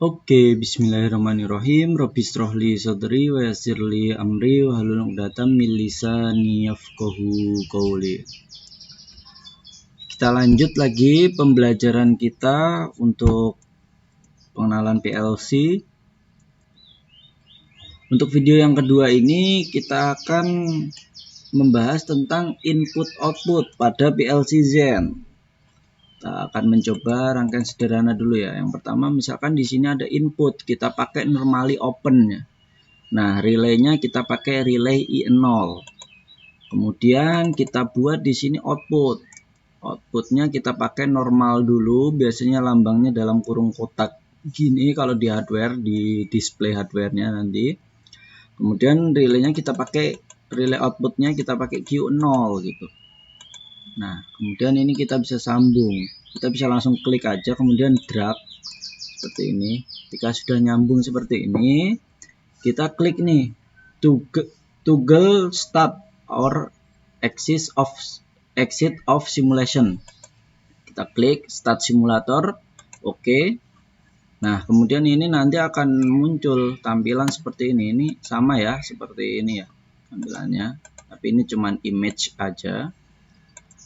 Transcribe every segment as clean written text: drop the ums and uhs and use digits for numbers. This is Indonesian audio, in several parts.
Oke, bismillahirrahmanirrahim. Rabbi shrah li sadri wa yassir li amri wahlul 'uqdatam min lisani yafqahu qawli. Kita lanjut lagi pembelajaran kita untuk pengenalan PLC. Untuk video yang kedua ini kita akan membahas tentang input output pada PLC Zen. Kita akan mencoba rangkaian sederhana dulu ya. Yang pertama, misalkan di sini ada input, kita pakai normally open ya. Nah, relaynya kita pakai relay I0. Kemudian kita buat di sini output. Outputnya kita pakai normal dulu, biasanya lambangnya dalam kurung kotak gini kalau di hardware, di display hardwarenya nanti. Kemudian relaynya kita pakai relay outputnya kita pakai Q0 gitu. Nah, kemudian ini kita bisa sambung. Kita bisa langsung klik aja, kemudian drag seperti ini. Ketika sudah nyambung seperti ini, kita klik nih toggle start or exit of simulation. Kita klik start simulator, oke. Nah, kemudian ini nanti akan muncul tampilan seperti ini. Ini sama ya, seperti ini ya tampilannya. Tapi ini cuman image aja.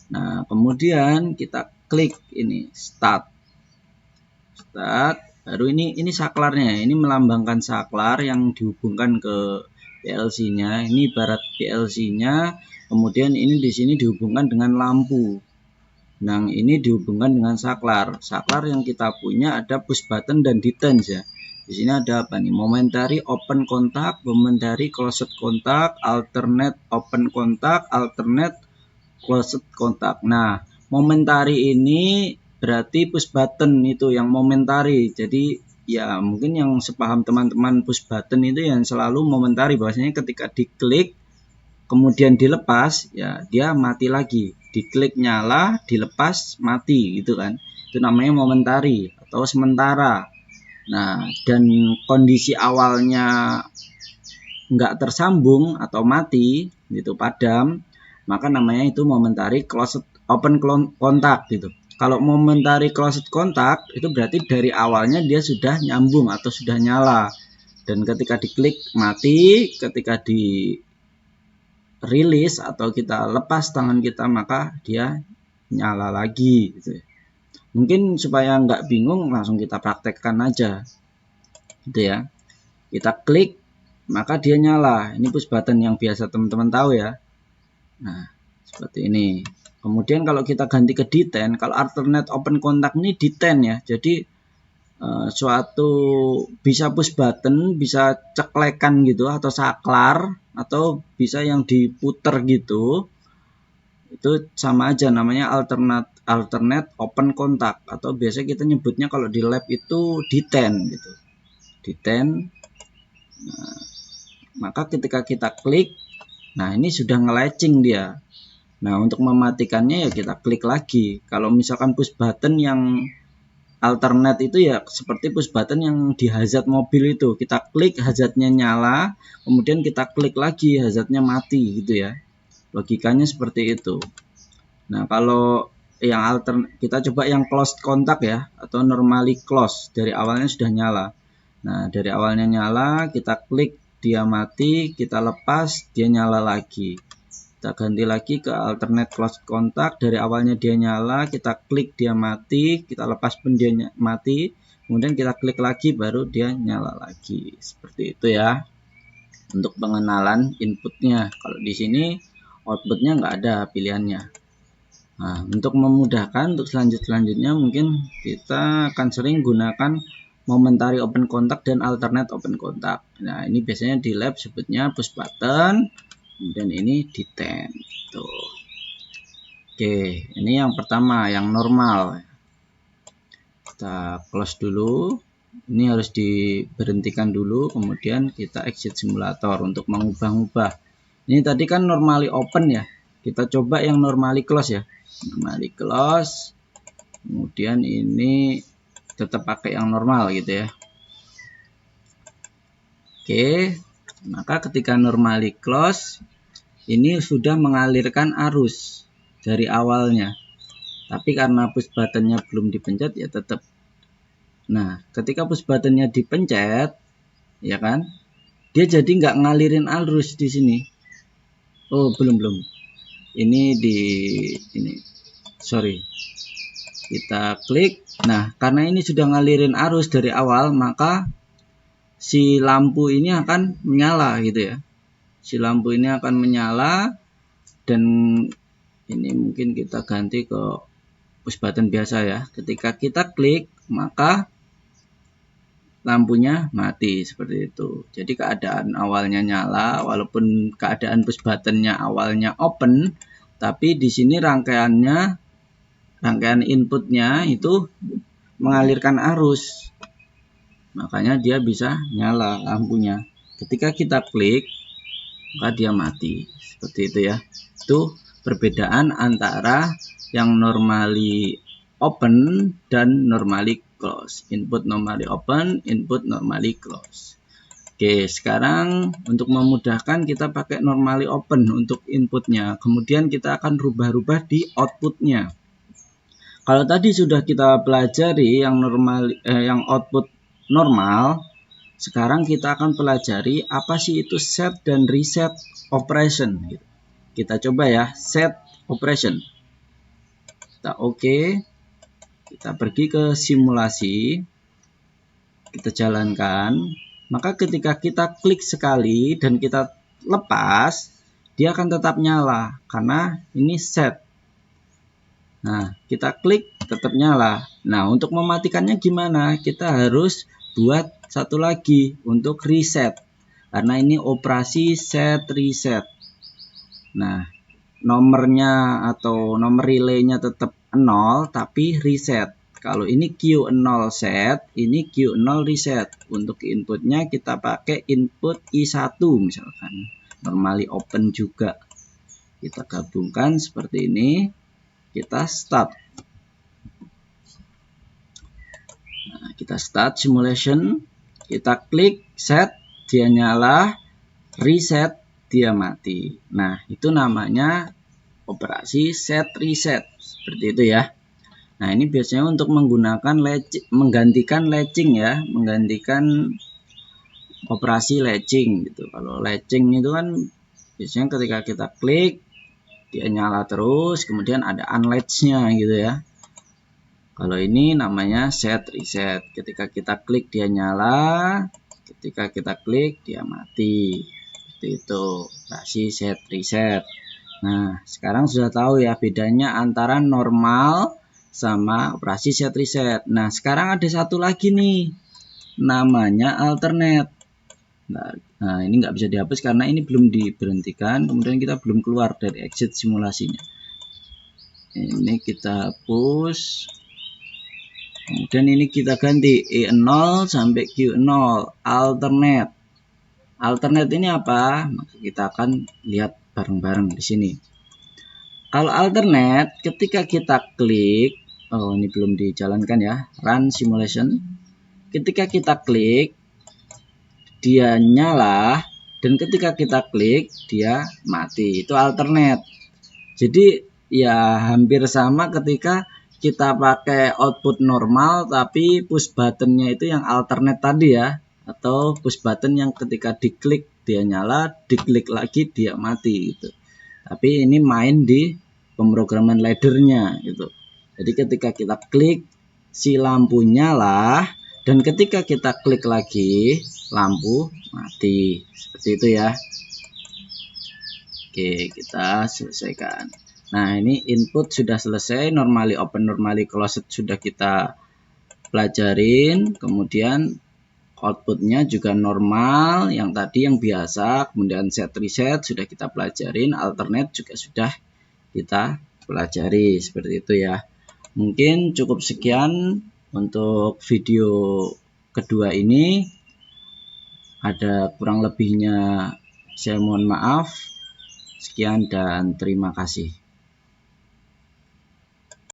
Nah, kemudian kita klik ini start, baru ini saklarnya. Ini melambangkan saklar yang dihubungkan ke PLC-nya. Ini ibarat PLC-nya, kemudian ini di sini dihubungkan dengan lampu. Nah, ini dihubungkan dengan saklar. Saklar yang kita punya ada push button dan detach ya. Di sini ada apa nih? Momentary open contact, momentary closed contact, alternate open contact, alternate closed contact. Nah, momentary ini berarti push button itu yang momentary. Jadi ya mungkin yang sepaham teman-teman push button itu yang selalu momentary, bahwasanya ketika diklik kemudian dilepas ya dia mati lagi. Diklik nyala, dilepas mati gitu kan. Itu namanya momentary atau sementara. Nah, dan kondisi awalnya nggak tersambung atau mati gitu, padam, maka namanya itu momentary closed open contact gitu. Kalau momentary closed contact itu berarti dari awalnya dia sudah nyambung atau sudah nyala, dan ketika diklik mati, ketika di rilis atau kita lepas tangan kita maka dia nyala lagi gitu. Mungkin supaya nggak bingung langsung kita praktekkan aja gitu ya. Kita klik maka dia nyala. Ini push button yang biasa teman-teman tahu ya. Nah, seperti ini. Kemudian kalau kita ganti ke D10, kalau alternate open contact ini D10 ya. Jadi suatu bisa push button, bisa ceklekan gitu atau saklar, atau bisa yang diputer gitu. Itu sama aja namanya alternate open contact, atau biasa kita nyebutnya kalau di lab itu D10 gitu. D10. Nah, maka ketika kita klik, nah ini sudah nge-latching dia. Nah, untuk mematikannya ya kita klik lagi. Kalau misalkan push button yang alternate itu ya seperti push button yang di hazard mobil itu. Kita klik, hazardnya nyala, kemudian kita klik lagi, hazardnya mati gitu ya. Logikanya seperti itu. Nah, kalau yang kita coba yang closed contact ya, atau normally close, dari awalnya sudah nyala. Nah, dari awalnya nyala, kita klik dia mati, kita lepas dia nyala lagi. Kita ganti lagi ke alternate close contact, dari awalnya dia nyala, kita klik dia mati, kita lepas pun dia mati, kemudian kita klik lagi baru dia nyala lagi. Seperti itu ya untuk pengenalan inputnya. Kalau di sini outputnya nggak ada pilihannya. Nah, untuk memudahkan untuk selanjutnya mungkin kita akan sering gunakan momentary open contact dan alternate open contact. Nah, ini biasanya di lab sebutnya push button, kemudian ini D10 tuh. Oke, ini yang pertama, yang normal. Kita close dulu. Ini harus diberhentikan dulu, kemudian kita exit simulator untuk mengubah-ubah. Ini tadi kan normally open ya. Kita coba yang normally close ya. Normally close. Kemudian ini tetap pakai yang normal gitu ya. Oke, maka ketika normally close, ini sudah mengalirkan arus dari awalnya. Tapi karena push buttonnya belum dipencet ya tetap Nah, ketika push buttonnya dipencet, ya kan, dia jadi nggak ngalirin arus di sini. Oh, belum. Ini sorry. Kita klik. Nah, karena ini sudah ngalirin arus dari awal, maka si lampu ini akan menyala gitu ya. Si lampu ini akan menyala, dan ini mungkin kita ganti ke push button biasa ya. Ketika kita klik, maka lampunya mati seperti itu. Jadi keadaan awalnya nyala, walaupun keadaan push buttonnya awalnya open, tapi di sini rangkaian inputnya itu mengalirkan arus, makanya dia bisa nyala lampunya. Ketika kita klik, maka dia mati seperti itu ya. Itu perbedaan antara yang normally open dan normally close. Input normally open, input normally close. Oke, sekarang untuk memudahkan kita pakai normally open untuk inputnya. Kemudian kita akan rubah-rubah di outputnya. Kalau tadi sudah kita pelajari yang yang output normal, sekarang kita akan pelajari apa sih itu set dan reset operation. Kita coba ya, set operation. Kita oke. Kita pergi ke simulasi. Kita jalankan. Maka ketika kita klik sekali dan kita lepas, dia akan tetap nyala karena ini set. Nah, kita klik tetap nyala. Nah, untuk mematikannya gimana? Kita harus buat satu lagi untuk reset. Karena ini operasi set reset. Nah, nomornya atau nomor relaynya tetap 0 tapi reset. Kalau ini Q0 set, ini Q0 reset. Untuk inputnya kita pakai input I1 misalkan. Normally open juga. Kita gabungkan seperti ini. Kita start. Nah, kita start simulation. Kita klik set, dia nyala. Reset, dia mati. Nah, itu namanya operasi set reset. Seperti itu ya. Nah, ini biasanya untuk menggunakan menggantikan latching ya, menggantikan operasi latching gitu. Kalau latching itu kan biasanya ketika kita klik dia nyala terus, kemudian ada unlatch-nya gitu ya. Kalau ini namanya set reset. Ketika kita klik dia nyala, ketika kita klik dia mati. Seperti itu, operasi set reset. Nah, sekarang sudah tahu ya bedanya antara normal sama operasi set reset. Nah, sekarang ada satu lagi nih, namanya alternate. Nah, ini nggak bisa dihapus karena ini belum diberhentikan, kemudian kita belum keluar dari exit simulasinya. Ini kita hapus, kemudian ini kita ganti E0 sampai Q0, alternate. Alternate ini apa? Maka kita akan lihat bareng-bareng di sini. Kalau alternate, ketika kita klik, oh ini belum dijalankan ya, run simulation. Ketika kita klik, dia nyala, dan ketika kita klik, dia mati. Itu alternate. Jadi ya hampir sama ketika kita pakai output normal, tapi push buttonnya itu yang alternate tadi ya, atau push button yang ketika diklik dia nyala, diklik lagi dia mati gitu. Tapi ini main di pemrograman laddernya gitu. Jadi ketika kita klik si lampu nyala, dan ketika kita klik lagi lampu mati. Seperti itu ya. Oke, kita selesaikan. Nah, ini input sudah selesai, normally open, normally closed sudah kita pelajarin. Kemudian outputnya juga normal, yang tadi yang biasa. Kemudian set reset sudah kita pelajarin, alternate juga sudah kita pelajari. Seperti itu ya. Mungkin cukup sekian untuk video kedua ini. Ada kurang lebihnya saya mohon maaf. Sekian dan terima kasih.